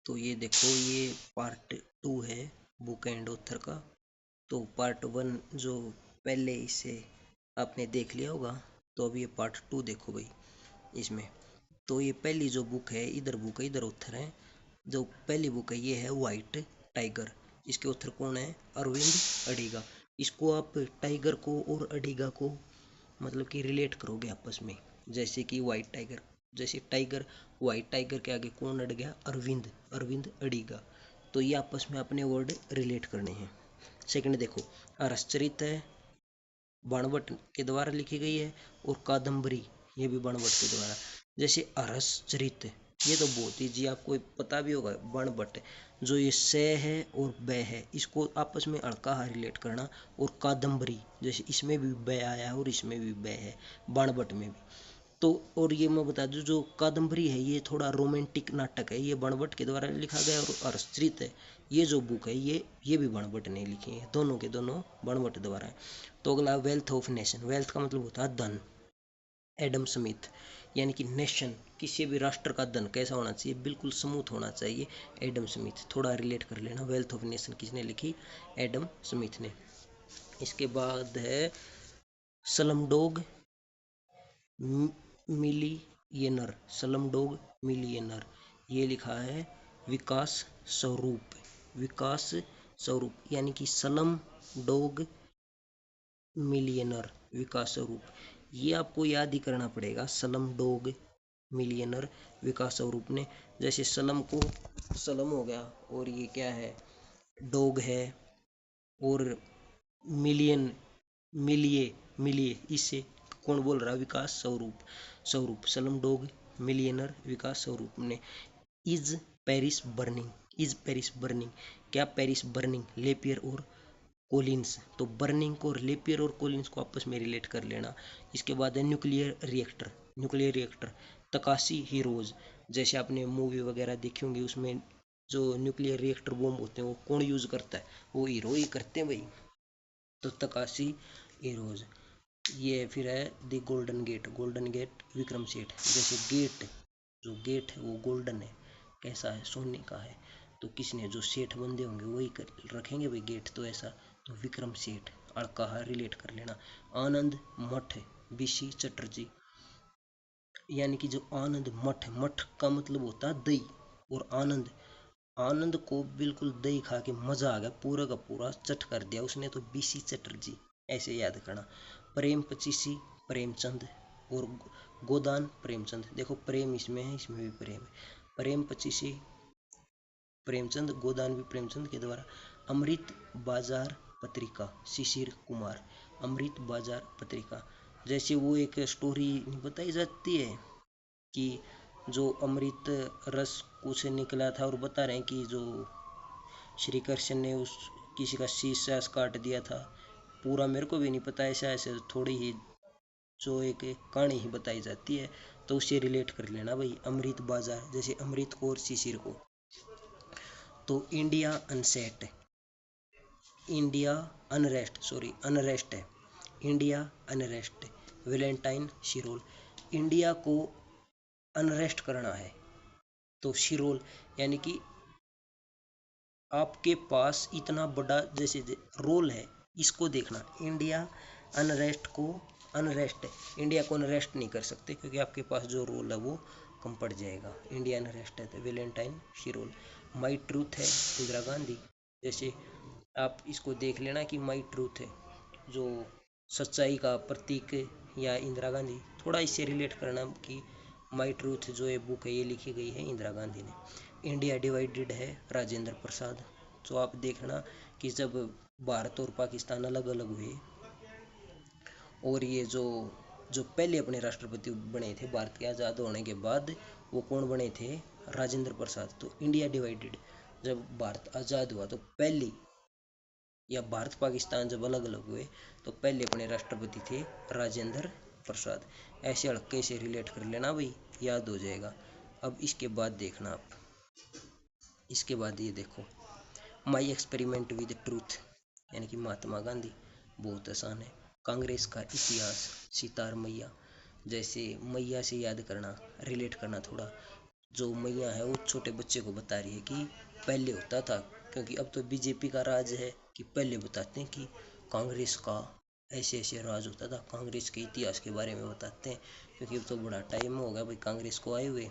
तो ये देखो, ये पार्ट 2 है बुक एंड ऑथर का। तो पार्ट 1 जो पहले इसे आपने देख लिया होगा, तो अब ये पार्ट 2 देखो भाई इसमें। तो ये पहली जो बुक है, इधर बुक है इधर ऑथर है। जो पहली बुक है ये है वाइट टाइगर। इसके ऑथर कौन है? अरविंद अडिगा। इसको आप टाइगर को और अडिगा को मतलब कि रिलेट करोगे आपस में, जैसे कि वाइट टाइगर, जैसे टाइगर, वाइट टाइगर के आगे कौन अड़ गया? अरविंद, अरविंद अडिगा। तो ये आपस में अपने वर्ड रिलेट करने हैं। सेकंड देखो, अरसचरित है, बाणभट्ट के द्वारा लिखी गई है, और कादम्बरी ये भी बाणभट्ट के द्वारा। जैसे अरसचरित, ये तो बहुत ही जी आपको पता भी होगा, बाणभट्ट। जो ये से है और ब है, इसको आपस में अड़का रिलेट करना। और कादम्बरी, जैसे इसमें भी ब आया है और इसमें भी ब है, बाणभट्ट में भी। तो और ये मैं बता दूं, जो कादम्बरी है ये थोड़ा रोमांटिक नाटक है, ये बाणभट्ट के द्वारा लिखा गया। और अरसचरित है, ये जो बुक है ये भी बाणभट्ट ने लिखी है, दोनों के दोनों बाणभट्ट द्वारा है। तो अगला, वेल्थ ऑफ नेशन। वेल्थ का मतलब होता है धन। एडम स्मिथ, यानी कि नेशन, किसी भी राष्ट्र का धन कैसा होना चाहिए? बिल्कुल स्मूथ होना चाहिए। एडम स्मिथ, थोड़ा रिलेट कर लेना। वेल्थ ऑफ नेशन किसने लिखी? एडम स्मिथ ने। इसके बाद है स्लमडॉग मिलियनर। स्लमडॉग मिलियनर, ये लिखा है विकास स्वरूप। विकास स्वरूप, यानी कि स्लम डॉग मिलियनर, विकास स्वरूप। ये आपको याद ही करना पड़ेगा, स्लम डॉग मिलियनर, विकास स्वरूप ने। जैसे स्लम को स्लम हो गया, और ये क्या है? डॉग है। और मिलियन, मिलिए, मिलिए, इससे कौन बोल रहा? विकास स्वरूप। स्वरूप, स्लम डॉग मिलियनर, विकास स्वरूप ने। Is Paris burning. Is Paris burning, क्या पेरिस बर्निंग? लेपियर और कोलिंस। तो बर्निंग को, लेपियर और कोलिंस को आपस में रिलेट कर लेना। इसके बाद है nuclear reactor. Nuclear reactor, Takeshi heroes. जैसे आपने मूवी वगैरह देखी होंगी, उसमें जो न्यूक्लियर रिएक्टर बॉम्ब होते हैं वो कौन यूज करता है? वो हीरो ही करते हैं भाई। तो तकाशी हीरोज। ये फिर है the golden gate. Golden gate, Vikram Seth. जैसे गेट, जो गेट है वो गोल्डन है, कैसा है? सोने का है। तो किसने? जो सेठ बंदे होंगे वही रखेंगे भाई गेट, तो ऐसा। तो विक्रम सेठ, अड़काहा रिलेट कर लेना। आनंद मठ, बीसी चटर्जी। यानी कि जो आनंद मठ, मठ का मतलब होता है दही। और आनंद, आनंद को बिल्कुल दही खा के मजा आ गया, पूरा का पूरा चट कर दिया उसने, तो बीसी चटर्जी, ऐसे याद करना। प्रेम पचीसी, प्रेमचंद। और गोदान, प्रेमचंद। देखो प्रेम इसमें है, इसमें भी प्रेम है। प्रेम पचीसी, प्रेमचंद। गोदान भी प्रेमचंद के द्वारा। अमृत बाजार पत्रिका, शिशिर कुमार। अमृत बाजार पत्रिका, जैसे वो एक स्टोरी बताई जाती है कि जो अमृत रस कुछ निकला था, और बता रहे हैं कि जो श्री कृष्ण ने उस किसी का शीश काट दिया था। पूरा मेरे को भी नहीं पता, ऐसा ऐसे थोड़ी ही जो एक कहानी ही बताई जाती है, तो उससे रिलेट कर लेना भाई। अमृत बाजार, जैसे अमृत को और शिशिर को। तो India unset, India unrest, sorry unrest है। India unrest, Valentine Chirol. India को अनरेस्ट करना है, तो शिरोल, यानी कि आपके पास इतना बड़ा जैसे रोल है, इसको देखना। इंडिया अनरेस्ट को, अनरेस्ट है, इंडिया को अनरेस्ट नहीं कर सकते क्योंकि आपके पास जो रोल है वो कम पड़ जाएगा। इंडिया अनरेस्ट है, तो वेलेंटाइन शिरोल। माई ट्रूथ है, इंदिरा गांधी। जैसे आप इसको देख लेना कि माई ट्रूथ है, जो सच्चाई का प्रतीक, या इंदिरा गांधी। थोड़ा इससे रिलेट करना कि माई ट्रूथ जो है बुक है ये लिखी गई है इंदिरा गांधी ने। इंडिया डिवाइडेड है, राजेंद्र प्रसाद। तो आप देखना कि जब भारत और पाकिस्तान अलग अलग हुए, और ये जो जो पहले अपने राष्ट्रपति बने थे भारत के आज़ाद होने के बाद, वो कौन बने थे? राजेंद्र प्रसाद। तो इंडिया डिवाइडेड, जब भारत आज़ाद हुआ तो पहले, या भारत पाकिस्तान जब अलग अलग हुए, तो पहले अपने राष्ट्रपति थे राजेंद्र प्रसाद। ऐसे हल्के से रिलेट कर लेना भाई, याद हो जाएगा। अब इसके बाद देखना आप, इसके बाद ये देखो, माई एक्सपेरिमेंट विद ट्रूथ, यानी कि महात्मा गांधी। बहुत आसान है। कांग्रेस का इतिहास, सितार मैया। जैसे मैया से याद करना, रिलेट करना थोड़ा। जो मैया है वो छोटे बच्चे को बता रही है कि पहले होता था, क्योंकि अब तो बीजेपी का राज है, कि पहले बताते हैं कि कांग्रेस का ऐसे ऐसे राज होता था, कांग्रेस के इतिहास के बारे में बताते हैं, क्योंकि अब तो बड़ा टाइम हो गया भाई कांग्रेस को आए हुए।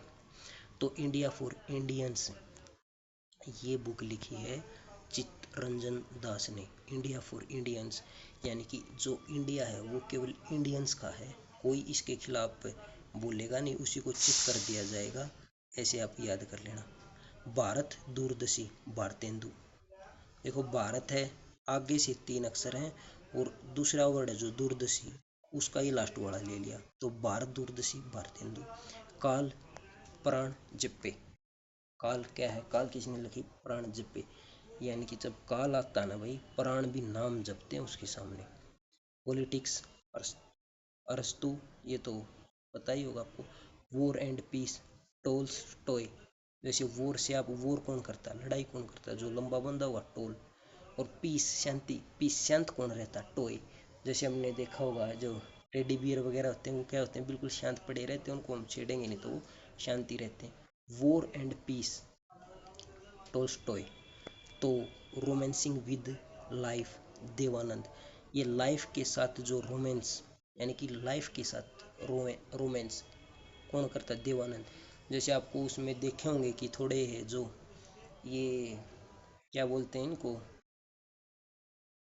तो इंडिया फॉर इंडियंस ये बुक लिखी है चित्तरंजन दास ने। इंडिया फॉर इंडियंस यानी कि जो इंडिया है वो केवल इंडियंस का है, कोई इसके खिलाफ बोलेगा नहीं, उसी को चित कर दिया जाएगा, ऐसे आप याद कर लेना। भारत दूरदर्शी भारतेंदु, देखो भारत है, आगे से 3 अक्षर हैं, और दूसरा वर्ड है जो दूरदर्शी, उसका ही लास्ट वाला ले लिया, तो भारत दूरदर्शी भारतेंदु। काल प्राण जप्पे, काल क्या है, काल किसने लिखी, प्राण जप्पे, यानी कि जब काल आता है ना भाई, प्राण भी नाम जपते हैं उसके सामने। पॉलिटिक्स अरस्तु, ये तो पता ही होगा आपको। वॉर एंड पीस टोल्स्टॉय, जैसे वॉर से आप, वॉर कौन करता है, लड़ाई कौन करता है, जो लंबा बंधा हुआ टोल, और पीस शांति, पीस शांत कौन रहता है, टॉय। जैसे हमने देखा होगा जो टेडी बियर वगैरह होते हैं वो क्या होते हैं, बिल्कुल शांत पड़े रहते हैं, उनको हम छेड़ेंगे नहीं तो वो शांति रहते हैं। War and peace Tolstoy. तो रोमांसिंग विद लाइफ देवानंद, ये लाइफ के साथ जो रोमांस, यानी कि लाइफ के साथ रोमांस कौन करता है, देवानंद। जैसे आपको उसमें देखे होंगे कि थोड़े है जो ये क्या बोलते हैं इनको,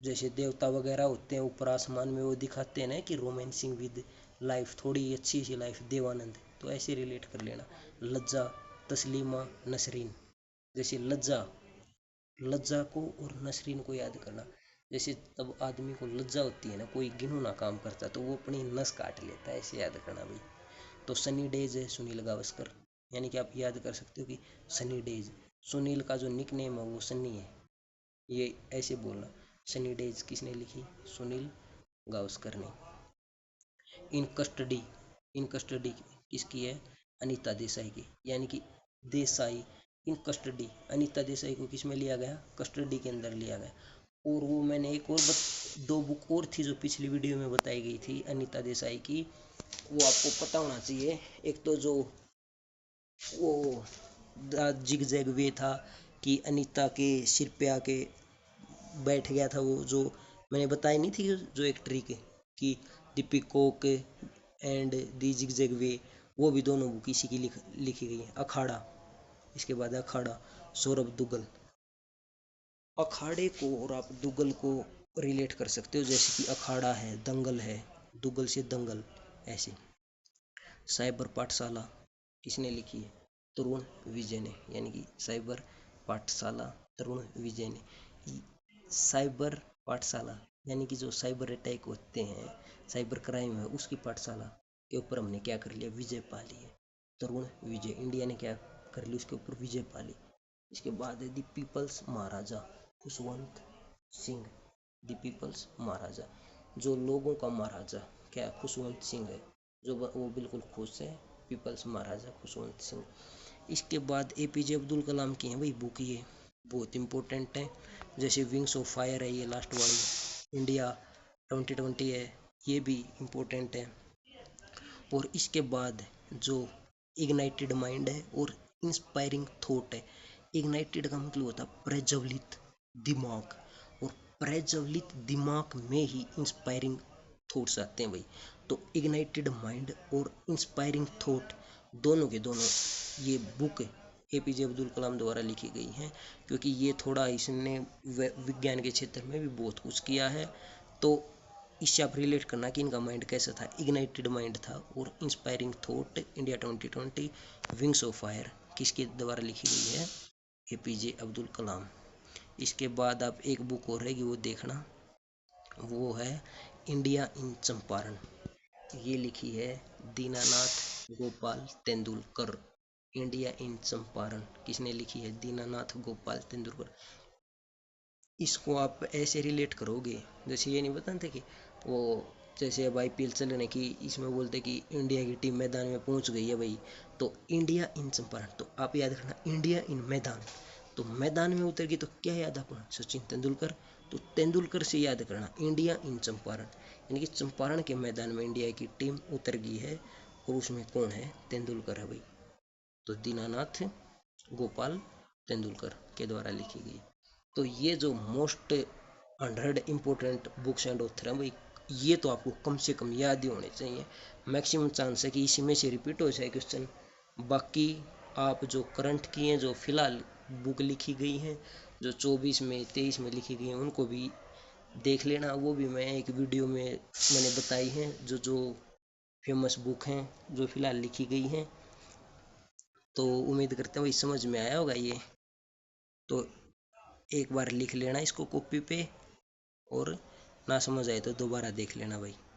जैसे देवता वगैरह होते हैं ऊपर आसमान में, वो दिखाते हैं ना कि रोमांसिंग विद लाइफ, थोड़ी अच्छी सी लाइफ, देवानंद, तो ऐसे रिलेट कर लेना। लज्जा तस्लीमा नसरीन, जैसे लज्जा, लज्जा को और नसरीन को याद करना। जैसे तब आदमी को लज्जा होती है ना, कोई घिनौना काम करता तो वो अपनी नस काट लेता है, ऐसे याद करना भाई। तो सनी डेज है सुनील गावस्कर, यानी कि आप याद कर सकते हो कि सनी डेज, सुनील का जो निक नेम है वो सनी है, ये ऐसे बोलना। सनी डेज किसने लिखी, सुनील गावस्कर ने। इन कस्टडी, इन कस्टडी किसकी है, अनीता देसाई की, यानी कि देसाई इन कस्टडी, अनीता देसाई को किस में लिया गया, कस्टडी के अंदर लिया गया। और वो मैंने एक और दो बुक और थी जो पिछली वीडियो में बताई गई थी अनीता देसाई की, वो आपको पता होना चाहिए। एक तो जो वो द जिग जैग वे था, कि अनीता के सिर पे आके बैठ गया था, वो जो मैंने बताई नहीं थी, जो एक ट्रिक है कि the peacock and the zigzag way, वो भी दोनों बुक इसी की लिखी गई है। अखाड़ा, इसके बाद अखाड़ा, सौरभ दुग्गल। अखाड़े को और आप दुग्गल को रिलेट कर सकते हो, जैसे कि अखाड़ा है, दंगल है, दुग्गल से दंगल, ऐसे। साइबर पाठशाला किसने लिखी है, तरुण विजय ने, यानी कि साइबर पाठशाला तरुण विजय ने। साइबर पाठशाला यानी कि जो साइबर अटैक होते हैं, साइबर क्राइम है, उसकी पाठशाला के ऊपर हमने क्या कर लिया, विजय पा ली है, तरुण विजय, इंडिया ने क्या कर ली, उसके ऊपर विजय पा ली। इसके बाद है दी पीपल्स महाराजा खुशवंत सिंह, दी पीपल्स महाराजा, जो लोगों का महाराजा क्या, खुशवंत सिंह है, जो वो बिल्कुल खुश है, पीपल्स महाराजा खुशवंत सिंह। इसके बाद एपीजे अब्दुल कलाम की है भाई बुक, ये बहुत इंपॉर्टेंट है। जैसे विंग्स ऑफ फायर है, ये लास्ट वाली, इंडिया 2020 है, ये भी इम्पोर्टेंट है। और इसके बाद जो इग्नाइटेड माइंड है और इंस्पायरिंग थॉट है, इग्नाइटेड का मतलब होता है प्रज्वलित दिमाग, और प्रज्वलित दिमाग में ही इंस्पायरिंग थॉट्स आते हैं भाई। तो इग्नाइटेड माइंड और इंस्पायरिंग थॉट दोनों के दोनों ये बुक एपीजे अब्दुल कलाम द्वारा लिखी गई हैं, क्योंकि ये थोड़ा इसने विज्ञान के क्षेत्र में भी बहुत कुछ किया है। तो इससे आप रिलेट करना कि इनका माइंड कैसा था, इग्नाइटेड माइंड था, और inspiring thought India 2020 wings of fire किसके द्वारा लिखी गई है, एपीजे अब्दुल कलाम। इसके बाद आप एक बुक और रहेगी वो देखना, वो है इंडिया इन चंपारण, ये लिखी है दीनानाथ गोपाल तेंदुलकर। इंडिया इन चंपारण किसने लिखी है, दीनानाथ गोपाल तेंदुलकर। इसको आप ऐसे रिलेट करोगे, जैसे ये नहीं बताते कि वो, जैसे अब आईपीएल चल रहे कि इसमें बोलते कि इंडिया की टीम मैदान में पहुंच गई है भाई, तो इंडिया इन चंपारण, तो आप याद रखना इंडिया इन मैदान, तो मैदान में उतर गई तो क्या याद आपको, सचिन तेंदुलकर, तो तेंदुलकर से याद करना इंडिया इन चंपारण, यानी कि चंपारण के मैदान में इंडिया की टीम उतर गई है, और उसमें कौन है, तेंदुलकर है भाई। तो दीनानाथ गोपाल तेंदुलकर के द्वारा लिखी गई। तो ये जो most 100 important books and author हैं भाई, ये तो आपको कम से कम याद ही होने चाहिए। मैक्सिमम चांस है कि इसी में से रिपीट हो जाए क्वेश्चन। बाकी आप जो करंट की हैं, जो फिलहाल बुक लिखी गई हैं, जो 24 में 23 में लिखी गई हैं, उनको भी देख लेना। वो भी मैं एक वीडियो में मैंने बताई हैं, जो जो फेमस बुक हैं जो फिलहाल लिखी गई हैं। तो उम्मीद करते हैं भाई समझ में आया होगा ये। तो एक बार लिख लेना इसको कॉपी पे, और ना समझ आए तो दोबारा देख लेना भाई।